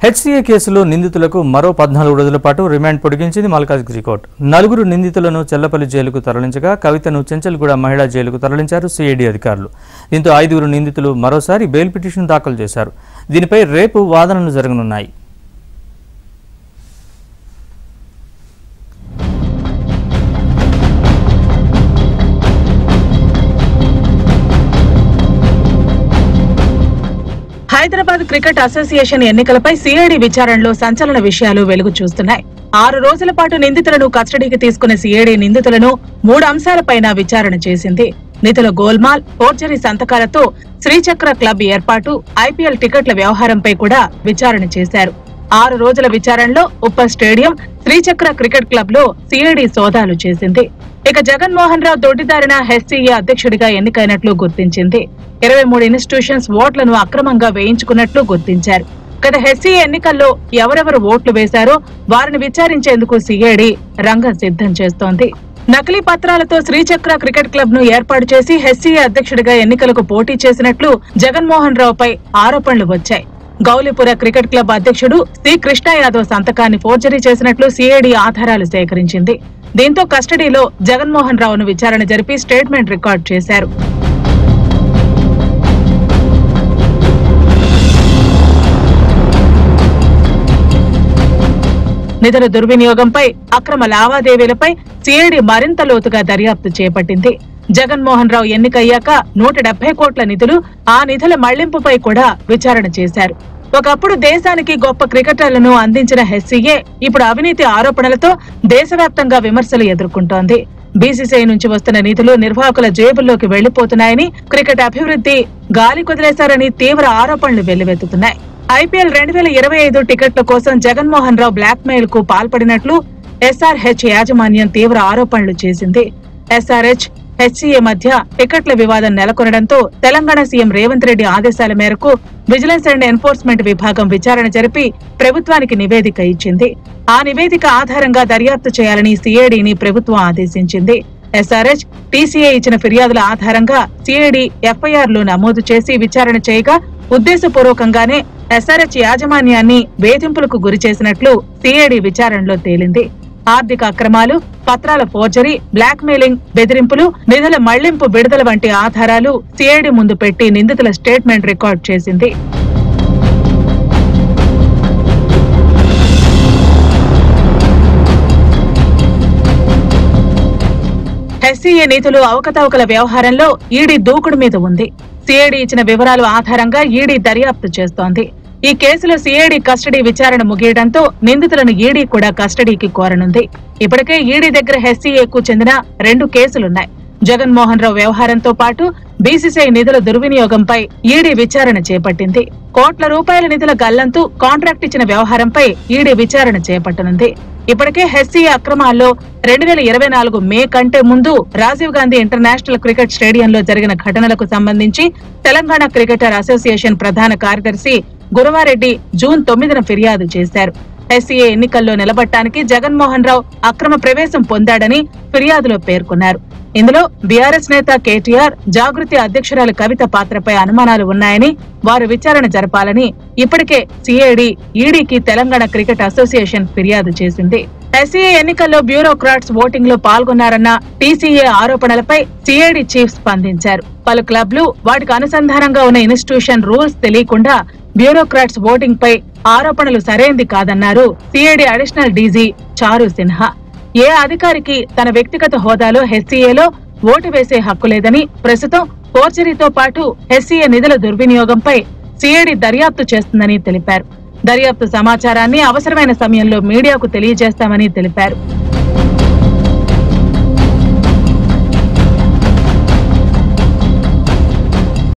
HCA కేసులో నిందితులకు మరో 14 రోజుల పాటు రిమాండ్ పొడిగించింది మల్కాజ్గిరి కోర్టు. 4 నిందితులను చెల్లపల్లి జైలుకు తరలించగా కవితను చెంచల్గూడ మహిళా జైలుకు తరలించారు సిఐడి అధికారులు. దీంతో 5 నిందితులు మరోసారి బెయిల్ పిటిషన్ దాఖలు చేశారు. దీనిపై రేపు వాదనలు జరగనున్నాయి. హైదరాబాద్ క్రికెట్ అసోసియేషన్ ఎన్నికలపై సిఐడి విచారణలో సంచలన విషయాలు వెలుగు చూస్తున్నాయి. 6 రోజుల పాటు నిందితులను కస్టడీకి తీసుకున్న సిఐడి నిందితులను 3 అంశాలపైన విచారణ చేసింది. నిధుల గోల్మాల్, ఫోర్జరీ సంతకాలతో శ్రీచక్ర క్లబ్ ఏర్పాటు, ఐపీఎల్ టికెట్ల వ్యవహారంపై కూడా విచారణ చేశారు. 6 రోజుల విచారణలో ఉప్పల్ స్టేడియం, శ్రీచక్ర క్రికెట్ క్లబ్ లో సిఐడి సోదాలు చేసింది. ఇక జగన్మోహన్ రావు దొడ్డిదారిన హెచ్సీఏ అధ్యక్షుడిగా ఎన్నికైనట్లు గుర్తించింది. 23 ఇన్స్టిట్యూషన్స్ ఓట్లను అక్రమంగా వేయించుకున్నట్లు గుర్తించారు. గత హెచ్సీఏ ఎన్నికల్లో ఎవరెవరు ఓట్లు వేశారో వారిని విచారించేందుకు సిఐడి రంగం సిద్ధం చేస్తోంది. నకిలీ పత్రాలతో శ్రీచక్ర క్రికెట్ క్లబ్ ను ఏర్పాటు చేసి హెచ్సీఏ అధ్యక్షుడిగా ఎన్నికలకు పోటీ చేసినట్లు జగన్మోహన్ రావుపై ఆరోపణలు వచ్చాయి. గౌలీపుర క్రికెట్ క్లబ్ అధ్యక్షుడు సి కృష్ణ యాదవ్ సంతకాన్ని ఫోర్జరీ చేసినట్లు సిఐడి ఆధారాలు సేకరించింది. దీంతో కస్టడీలో జగన్మోహన్ రావును విచారణ జరిపి స్టేట్మెంట్ రికార్డు చేశారు. నిధుల దుర్వినియోగంపై, అక్రమ లావాదేవీలపై సిఐడి మరింత లోతుగా దర్యాప్తు చేపట్టింది. జగన్మోహన్ రావు ఎన్నికయ్యాక 170 కోట్ల నిధులు, ఆ నిధుల మళ్లింపుపై కూడా విచారణ చేశారు. ఒకప్పుడు దేశానికి గొప్ప క్రికెటర్లను అందించిన హెచ్సీఏ ఇప్పుడు అవినీతి ఆరోపణలతో దేశవ్యాప్తంగా విమర్శలు ఎదుర్కొంటోంది. బీసీసీఐ నుంచి వస్తున్న నిధులు నిర్వాహకుల జేబుల్లోకి వెళ్లిపోతున్నాయని, క్రికెట్ అభివృద్ధి గాలి కుదిలేశారని తీవ్ర ఆరోపణలు వెల్లువెత్తుతున్నాయి. ఐపీఎల్ 2025 టికెట్ల కోసం జగన్మోహన్ రావు బ్లాక్ మెయిల్ కు పాల్పడినట్లు ఎస్ఆర్హెచ్ యాజమాన్యం తీవ్ర ఆరోపణలు చేసింది. ఎస్ఆర్హెచ్, హెచ్సీఏ మధ్య టికెట్ల వివాదం నెలకొనడంతో తెలంగాణ సీఎం రేవంత్ రెడ్డి ఆదేశాల మేరకు విజిలెన్స్ అండ్ ఎన్ఫోర్స్మెంట్ విభాగం విచారణ జరిపి ప్రభుత్వానికి నివేదిక ఇచ్చింది. ఆ నివేదిక ఆధారంగా దర్యాప్తు చేయాలని సిఐడిని ప్రభుత్వం ఆదేశించింది. ఎస్ఆర్హెచ్, టీసీఏ ఇచ్చిన ఫిర్యాదుల ఆధారంగా సిఐడి ఎఫ్ఐఆర్లు నమోదు చేసి విచారణ చేయగా ఉద్దేశపూర్వకంగానే ఎస్ఆర్హెచ్ యాజమాన్యాన్ని వేధింపులకు గురి చేసినట్లు సిఐడి విచారణలో తేలింది. ఆర్థిక అక్రమాలు, పత్రాల ఫోర్జరీ, బ్లాక్ మెయిలింగ్, బెదిరింపులు, నిధుల మళ్లింపు విడుదల వంటి ఆధారాలు సిఐడి ముందు పెట్టి నిందితుల స్టేట్మెంట్ రికార్డు చేసింది. హెచ్సీఏ నిధులు అవకతవకల వ్యవహారంలో ఈడీ దూకుడు మీద ఉంది. సిఐడి ఇచ్చిన వివరాల ఆధారంగా ఈడీ దర్యాప్తు చేస్తోంది. ఈ కేసులో సిఐడి కస్టడీ విచారణ ముగియడంతో నిందితులను ఈడీ కూడా కస్టడీకి కోరనుంది. ఇప్పటికే ఈడీ దగ్గర హెచ్సీఏకు చెందిన 2 కేసులున్నాయి. జగన్మోహన్ రావు వ్యవహారంతో పాటు బీసీసీఐ నిధుల దుర్వినియోగంపై ఈడీ విచారణ చేపట్టింది. కోట్ల రూపాయల నిధుల గల్లంతు, కాంట్రాక్ట్ ఇచ్చిన వ్యవహారంపై ఈడీ విచారణ చేపట్టనుంది. ఇప్పటికే హెచ్సీఏ అక్రమాల్లో 2024 మే కంటే ముందు రాజీవ్ గాంధీ ఇంటర్నేషనల్ క్రికెట్ స్టేడియంలో జరిగిన ఘటనలకు సంబంధించి తెలంగాణ క్రికెటర్ అసోసియేషన్ ప్రధాన కార్యదర్శి గురవారెడ్డి జూన్ 9న ఫిర్యాదు చేశారు. హెచ్సీఏ ఎన్నికల్లో నిలబడటానికి జగన్మోహన్ రావు అక్రమ ప్రవేశం పొందాడని ఫిర్యాదులో పేర్కొన్నారు. ఇందులో బీఆర్ఎస్ నేత కేటీఆర్, జాగృతి అధ్యక్షురాలు కవిత పాత్రపై అనుమానాలు ఉన్నాయని, వారు విచారణ జరపాలని ఇప్పటికే సిఐడి ఈడీకి తెలంగాణ క్రికెట్ అసోసియేషన్ ఫిర్యాదు చేసింది. హెచ్సీఏ ఎన్నికల్లో బ్యూరోక్రాట్స్ ఓటింగ్ లో పాల్గొన్నారన్న టీసీఏ ఆరోపణలపై సిఐడి చీఫ్ స్పందించారు. పలు క్లబ్లు, వాటికి అనుసంధానంగా ఉన్న ఇన్స్టిట్యూషన్ రూల్స్ తెలియకుండా బ్యూరోక్రాట్స్ ఓటింగ్ పై ఆరోపణలు సరైంది కాదన్నారు సిఐడి అడిషనల్ డీజీ చారు సిన్హా. ఏ అధికారికి తన వ్యక్తిగత హోదాలో హెచ్సీఏలో ఓటు వేసే హక్కు లేదని, ప్రస్తుతం ఫోర్జరీతో పాటు హెచ్సీఏ నిధుల దుర్వినియోగంపై సిఐడి దర్యాప్తు చేస్తుందని తెలిపారు. దర్యాప్తు సమాచారాన్ని అవసరమైన సమయంలో మీడియాకు తెలియజేస్తామని తెలిపారు.